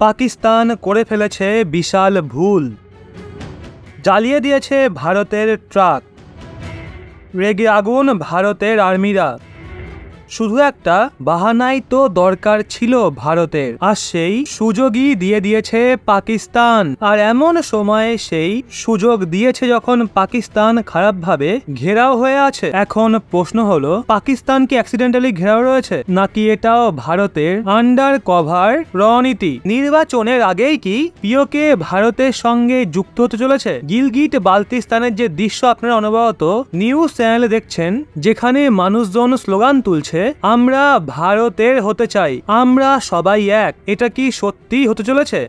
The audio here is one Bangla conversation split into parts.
পাকিস্তান করে ফেলেছে বিশাল ভুল, জ্বালিয়ে দিয়েছে ভারতের ট্রাক। রেগে আগুন ভারতের আর্মিরা। শুধু একটা বাহানাই তো দরকার ছিল ভারতের, আর সেই সুযোগই দিয়ে দিয়েছে পাকিস্তান। আর এমন সময়ে সেই সুযোগ দিয়েছে যখন পাকিস্তান খারাপভাবে ঘেরাও হয়ে আছে। এখন প্রশ্ন হলো, পাকিস্তান কি অ্যাক্সিডেন্টালি ঘেরাও রয়েছে, নাকি এটাও ভারতের আন্ডার কভার রণনীতি? নির্বাচনের আগেই কি পিওকে ভারতের সঙ্গে যুক্ত হতে চলেছে? গিলগিট বালতিস্তানের যে দৃশ্য আপনারা অনবরত নিউজ চ্যানেলে দেখছেন, যেখানে মানুষজন স্লোগান তুলছে আমরা ভারতের হতে চাই, আমরা সবাই এক, এটা কি সত্যি হতে চলেছে?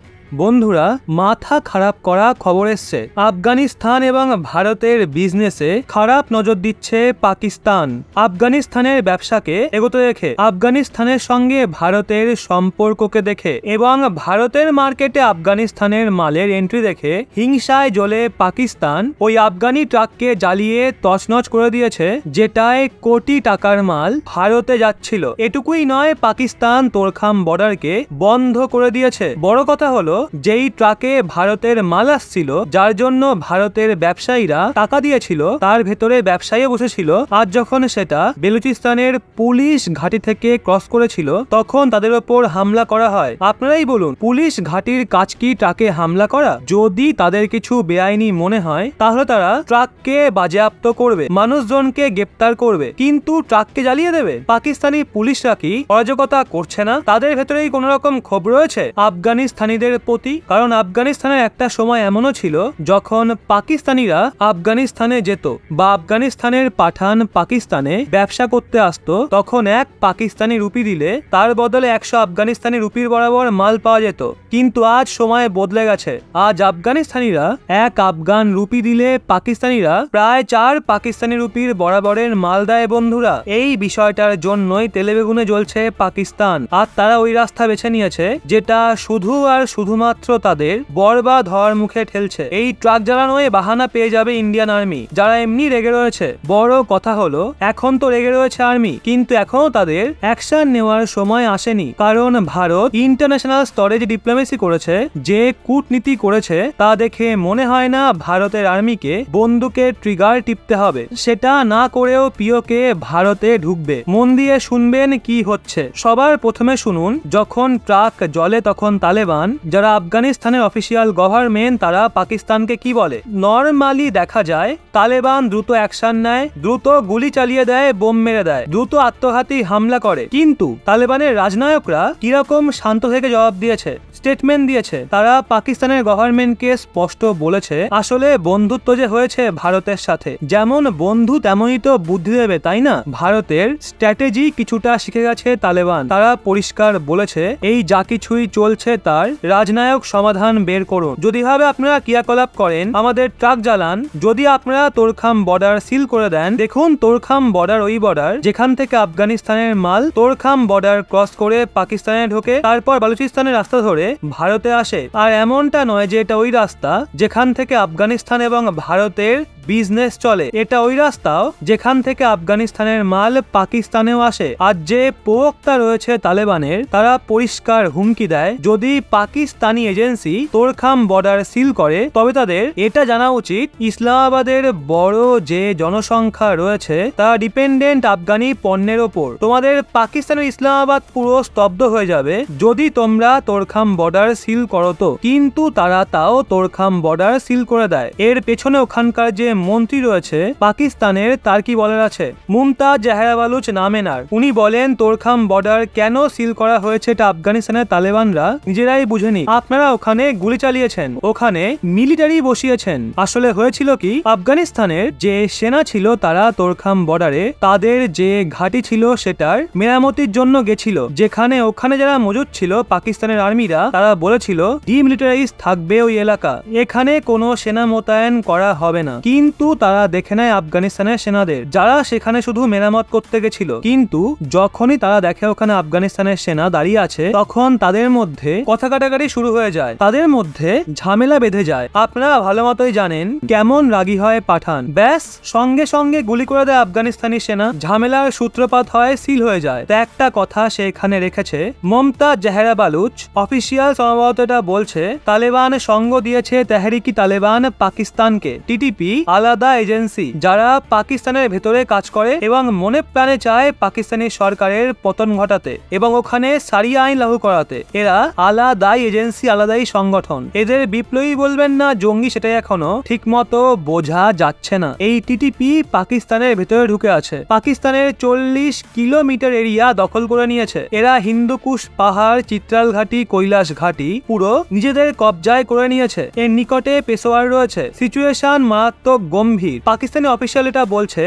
বন্ধুরা, মাথা খারাপ করা খবর এসছে। আফগানিস্তান এবং ভারতের বিজনেসে খারাপ নজর দিচ্ছে পাকিস্তান। আফগানিস্তানের ব্যবসাকে এগোতে দেখে, আফগানিস্তানের সঙ্গে ভারতের সম্পর্ককে দেখে এবং ভারতের মার্কেটে আফগানিস্তানের মালের এন্ট্রি দেখে হিংসায় জ্বলে পাকিস্তান ওই আফগানি ট্রাককে জ্বালিয়ে তছনছ করে দিয়েছে, যেটায় কোটি টাকার মাল ভারতে যাচ্ছিল। এটুকুই নয়, পাকিস্তান তোরখাম বর্ডারকে বন্ধ করে দিয়েছে। বড় কথা হলো, যেই ট্রাকে ভারতের মাল আসছিল, যার জন্য ভারতের ব্যবসায়ীরা টাকা দিয়েছিল, তার ভেতরে ব্যবসায়ী বসেছিল। আর যখন সেটা বেলুচিস্তানের পুলিশ ঘাঁটি থেকে ক্রস করেছিল, তখন তাদের ওপর হামলা করা হয়। আপনারাই বলুন, পুলিশ ঘাঁটির কাজ কি ট্রাকে হামলা করা? যদি তাদের কিছু বেআইনি মনে হয়, তাহলে তারা ট্রাককে বাজেয়াপ্ত করবে, মানুষজনকে গ্রেপ্তার করবে, কিন্তু ট্রাককে জ্বালিয়ে দেবে। পাকিস্তানি পুলিশরা কি অরাজকতা করছে না? তাদের ভেতরেই কোন রকম ক্ষোভ রয়েছে আফগানিস্তানিদের প্রতি? কারণ আফগানিস্তানের একটা সময় এমনও ছিল যখন পাকিস্তানিরা আফগানিস্তানে যেত বা আফগানিস্তানের পাঠান পাকিস্তানে ব্যবসা করতে আসতো, তখন এক পাকিস্তানি রুপি দিলে তার বদলে 100 আফগানিস্তানি রুপির বরাবর মাল পাওয়া যেত। কিন্তু আজ সময় বদলে গেছে। আজ আফগানিস্তানিরা 1 আফগান রুপি দিলে পাকিস্তানিরা প্রায় 4 পাকিস্তানি রুপির বরাবরের মাল দেয়। বন্ধুরা, এই বিষয়টার জন্যই তেলে বেগুনে জ্বলছে পাকিস্তান। আর তারা ওই রাস্তা বেছে নিয়েছে যেটা শুধু আর শুধুমাত্র তাদের বরবাদ হওয়ার মুখে ঠেলছে। এই ট্রাক জ্বালানোয় বাহানা পেয়ে যাবে ইন্ডিয়ান আর্মি, যারা এমনি রেগে রয়েছে। বড় কথা হলো, এখন তো রেগে রয়েছে আর্মি, কিন্তু এখনো তাদের অ্যাকশন নেওয়ার সময় আসেনি। কারণ ভারত ইন্টারন্যাশনাল স্তরে যে ডিপ্লোমেসি করেছে, যে কূটনীতি করেছে, তা দেখে মনে হয় না ভারতের আর্মিকে বন্দুকের ট্রিগার টিপতে হবে। সেটা না করেও পিওকে ভারতে ঢুকবে। মন দিয়ে শুনবেন কি হচ্ছে। সবার প্রথমে শুনুন, যখন ট্রাক জ্বলে তখন তালেবান, যারা আফগানিস্তানের অফিসিয়াল গভর্নমেন্ট, তারা পাকিস্তানকে কি বলে? নরমালি দেখা যায় তালেবান দ্রুত অ্যাকশন নেয়, দ্রুত গুলি চালিয়ে দেয়, বোম মেরে দেয়, দ্রুত আত্মঘাতী হামলা করে। কিন্তু তালেবানের রাজনায়করা কিরকম শান্ত থেকে জবাব দিয়েছে, স্টেটমেন্ট দিয়েছে। তারা পাকিস্তানের গভর্নমেন্টকে স্পষ্ট বলেছে, আসলে বন্ধুত্ব যে হয়েছে ভারতের সাথে, যেমন বন্ধু তেমনই তো বুদ্ধি দেবে, তাই না? ভারতের স্ট্র্যাটেজি কিছুটা শিখে গেছে তালেবান। তারা পরিষ্কার বলেছে, এই যা কিছুই চলছে তার রাজনায়ক সমাধান বের করুন। যদি ভাবে আপনারা ক্রিয়াকলাপ করেন, আমাদের ট্রাক জ্বালান, যদি আপনারা তোরখাম বর্ডার সিল করে দেন, দেখুন তোরখাম বর্ডার ওই বর্ডার যেখান থেকে আফগানিস্তানের মাল তোরখাম বর্ডার ক্রস করে পাকিস্তানে ঢোকে, তারপর বালুচিস্তানের রাস্তা ধরে ভারতে আসে। আর এমনটা নয় যে এটা ওই রাস্তা যেখান থেকে আফগানিস্তান এবং ভারতের বিজনেস চলে, এটা ওই রাস্তাও যেখান থেকে আফগানিস্তানের মাল পাকিস্তানেও আসে। আর যে প্রবক্তা রয়েছে তালেবানের, তারা পরিষ্কার হুমকি দেয়, যদি Pakistani agency Torkham border seal করে, তবে তাদের এটা জানা উচিত ইসলামাবাদের বড় যে জনসংখ্যা রয়েছে তা ডিপেন্ডেন্ট আফগানি পণ্যের ওপর। তোমাদের পাকিস্তানের ইসলামাবাদ পুরো স্তব্ধ হয়ে যাবে যদি তোমরা তোরখাম বর্ডার সিল করো তো। কিন্তু তারা তাও তোরখাম বর্ডার সিল করে দেয়। এর পেছনে ওখানকার যে মন্ত্রী রয়েছে পাকিস্তানের, তার কি বলার আছে? মুমতাজ জাহেরা বালুচ নামেনার, উনি বলেন তোরখাম বর্ডার কেন সিল করা হয়েছে এটা আফগানিস্তানের তালেবানরা নিজেরাই বুঝেনি। আপনারা ওখানে গুলি চালিয়েছেন, ওখানে মিলিটারি বসিয়েছেন। আসলে হয়েছিল কি, আফগানিস্তানের যে সেনা ছিল তারা তোরখাম বর্ডারে তাদের যে ঘাঁটি ছিল সেটার মেরামতির জন্য গেছিল, যেখানে ওখানে যারা মজুদ ছিল পাকিস্তানের আর্মিরা, তারা বলেছিল ডিমিলিটারাইজ থাকবে ওই এলাকা, এখানে কোনো সেনা মোতায়েন করা হবে না। কিন্তু তারা দেখে নেয় আফগানিস্তানের সেনাদের, যারা সেখানে শুধু মেরামত করতে গেছিল। কিন্তু যখনই তারা দেখে ওখানে আফগানিস্তানের সেনা দাঁড়িয়ে আছে, তখন তাদের মধ্যে কথা কাটাকাটি শুরু হয়ে যায়, তাদের মধ্যে ঝামেলা বেঁধে যায়। আপনারা ভালো মতোই জানেন কেমন রাগী হয় পাঠান, ব্যাস সঙ্গে সঙ্গে গুলি করে দেয় আফগানিস্তানি সেনা। ঝামেলার সূত্রপাত হয়, সিল হয়ে যায়। তো একটা কথা সে এখানে রেখেছে, মমতা জাহেরা বালুচ অফিসিয়াল সম্ভবত এটা বলছে, তালেবান সঙ্গ দিয়েছে তেহরিকি তালেবান পাকিস্তানকে, টিটিপি আলাদা এজেন্সি যারা পাকিস্তানের ভেতরে কাজ করে এবং মনে প্রাণে চায় পাকিস্তানি সরকারের পতন ঘটাতে এবং ওখানে সারিয়া আইন লাগু করাতে। এরা আলাদাই এজেন্সি, আলাদাই সংগঠন। এদের বিপ্লবী বলবেন না জঙ্গি, সেটাই এখনো ঠিক মতো বোঝা যাচ্ছে না। এই টিটিপি পাকিস্তানের ভেতরে ঢুকে আছে, পাকিস্তানের 40 কিলোমিটার এরিয়া দখল করে নিয়েছে। এরা হিন্দুকুশ পাহাড়, চিত্রাল ঘাটি, কৈলাস ঘাটি পুরো নিজেদের কবজায় করে নিয়েছে। এর নিকটে পেশোয়ার রয়েছে। সিচুয়েশন মারাত্মক গম্ভীর। পাকিস্তানি অফিসিয়াল এটা বলছে,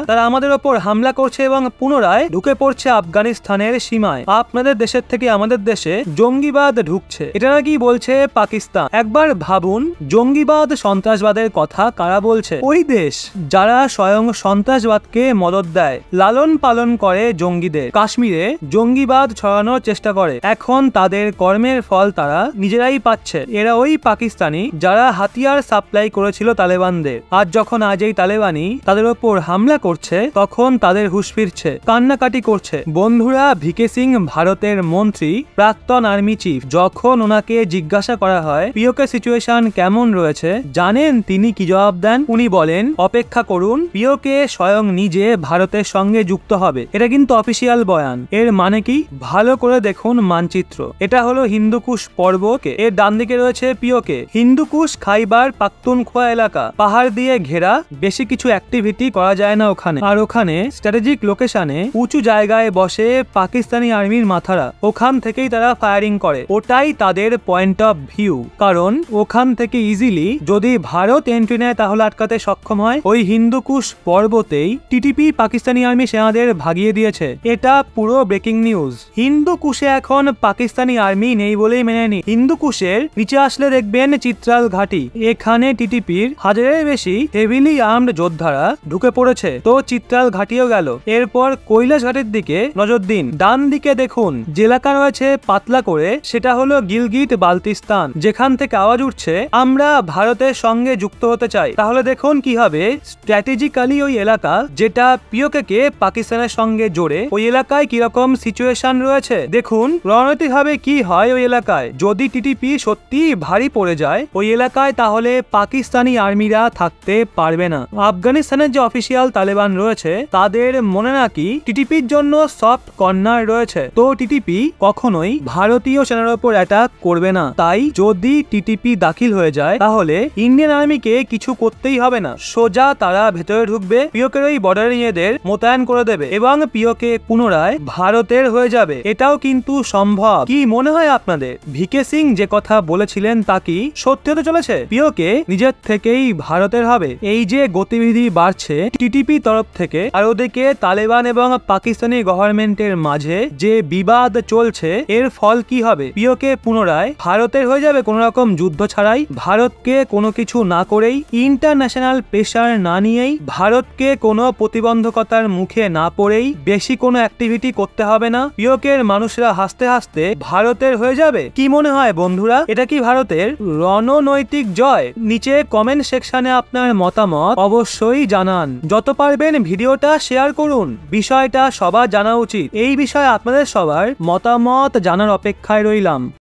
তারা আমাদের ওপর হামলা করছে এবং পুনরায় ঢুকে পড়ছে আফগানিস্তানের সীমায়। আপনাদের দেশের থেকে আমাদের দেশে জঙ্গিবাদ ঢুকছে, এটা নাকি বলছে পাকিস্তান। একবার ভাবুন, জঙ্গিবাদ সন্ত্রাসবাদের কথা কারা বলছে? ওই দেশ যারা স্বয়ং সন্ত্রাসবাদকে মদত দেয়, লালন পালন করে জঙ্গিদের, কাশ্মীরে জঙ্গিবাদ ছড়ানোর চেষ্টা করে। এখন তাদের কর্মের ফল তারা নিজেরাই পাচ্ছে। এরা ওই পাকিস্তানি যারা হাতিয়ার সাপ্লাই করেছিল তালেবানদের। আর যখন আজ এই তালেবানি তাদের ওপর হামলা করছে, তখন তাদের হুঁশ ফিরছে, কান্নাকাটি করছে। বন্ধুরা, ভিকে সিং ভারতের মন্ত্রী, প্রাক্তন আর্মি চিফ, যখন ওনাকে জিজ্ঞাসা করা হয় পিওকে সিচুয়েশন কেমন রয়েছে, জানেন তিনি কি জবাব দেন? উনি বলেন, অপেক্ষা করুন, পিওকে স্বয়ং নিজে ভারতের সঙ্গে যুক্ত হবে। এটা কিন্তু অফিসিয়াল বয়ান। এর মানে কি? ভালো করে দেখুন মানচিত্র। এটা হলো হিন্দুকুশ পর্বত, এর ডান দিকে রয়েছে পিওকে। হিন্দুকুশ খাইবার পাখতুনখোয়া এলাকা, পাহাড় দিয়ে ঘেরা, বেশি কিছু অ্যাক্টিভিটি করা যায় না ওখানে। আর ওখানে স্ট্র্যাটেজিক লোকেশনে উঁচু জায়গায় বসে পাকিস্তানি আর্মির মাথারা, ওখান থেকেই তারা ফায়ারিং করে। ওটাই তাদের পয়েন্ট অফ ভিউ, কারণ ওখান থেকে ইজিলি যদি ভারত এন্ট্রি নেয় তাহলে আটকাতে সক্ষম হয়। ওই হিন্দুকুশ পর্বতেই টিটিপি পাকিস্তানি আর্মি সেনাদের ভাগিয়ে দিয়েছে। এটা পুরো ব্রেকিং নিউজ। হিন্দুকুশে এখন পাকিস্তানি আর্মি নেই বলেই মেনে নি। হিন্দুকুশের নিচে আসলে দেখবেন চিত্রাল ঘাটি, এখানে টিটিপির হাজারের বেশি হেভিলি আর্মড যোদ্ধারা ঢুকে পড়েছে। তো চিত্রাল ঘাটিও গেল। এরপর কৈলাস ঘাটের দিকে নজর দিন, ডান দিকে দেখুন যে এলাকা রয়েছে পাতলা করে, সেটা হলো গিলগিট বালতিস্তান, যেখান থেকে আওয়াজ উঠছে আমরা ভারতের সঙ্গে যুক্ত হতে চাই। তাহলে দেখুন কি হবে, স্ট্র্যাটেজিক্যালি ওই এলাকা যেটা পিওকে কে পাকিস্তানের সঙ্গে জোড়ে, ওই এলাকায় কিরকম সিচুয়েশন রয়েছে দেখুন। রণনৈতিকভাবে কি হয় ওই এলাকায়, যদি টিটিপি সত্যি ভারী পড়ে যায় ওই এলাকায়, তাহলে পাকিস্তানি আর্মিরা থাকতে পারবে না। আফগানিস্তানের যে অফিসিয়াল তালেবান রয়েছে তাদের মনে নাকি টিটিপির জন্য সফট কর্নার রয়েছে। তো টিটিপি কখনোই ভারতীয় সেনার উপর অ্যাটাক করবে না। তাই যদি টিটিপি দাখিল হয়ে যায় তাহলে ইন্ডিয়ান আর্মিকে কিছু করতেই হবে না, সোজা তারা ভেতরে ঢুকবে, পিওকের ওই বর্ডারে নিজেদের মোতায়েন করে দেবে এবং পিওকে পুনরায় ভারতের হয়ে যাবে। এটাও কিন্তু সম্ভব। কি মনে হয় আপনাদের, ভিকে সিং যে কথা বলেছিলেন তা কি সত্যি হতে চলেছে? পিওকে নিজের থেকেই ভারতের হবে? এই যে গতিবিধি বাড়ছে টিটিপি তরফ থেকে, আর ওদিকে তালেবান এবং পাকিস্তানি গভর্নমেন্টের মাঝে যে বিবাদ চলছে, এর ফল কি হবে? পিওকে পুনরায় ভারতের হয়ে যাবে কোন রকম যুদ্ধ ছাড়াই, ভারতকে কোনো কিছু না করেই, ইন্টারন্যাশনাল প্রেশার না নিয়েই, ভারতকে কোনো প্রতিবন্ধকতার মুখে না পড়েই, বেশি কোনো অ্যাক্টিভিটি করতে হবে না, পিওকের মানুষরা হাসতে হাসতে ভারতের হয়ে যাবে। কি মনে হয় বন্ধুরা, এটা কি ভারতের রণনৈতিক জয়? নিচে কমেন্ট সেকশনে আপনার মতামত অবশ্যই জানান। যত পারবেন ভিডিওটা শেয়ার করুন, বিষয়টা সবার জানা উচিত। এই বিষয়ে আপনাদের সবার মতামত জানার অপেক্ষায় রইলাম।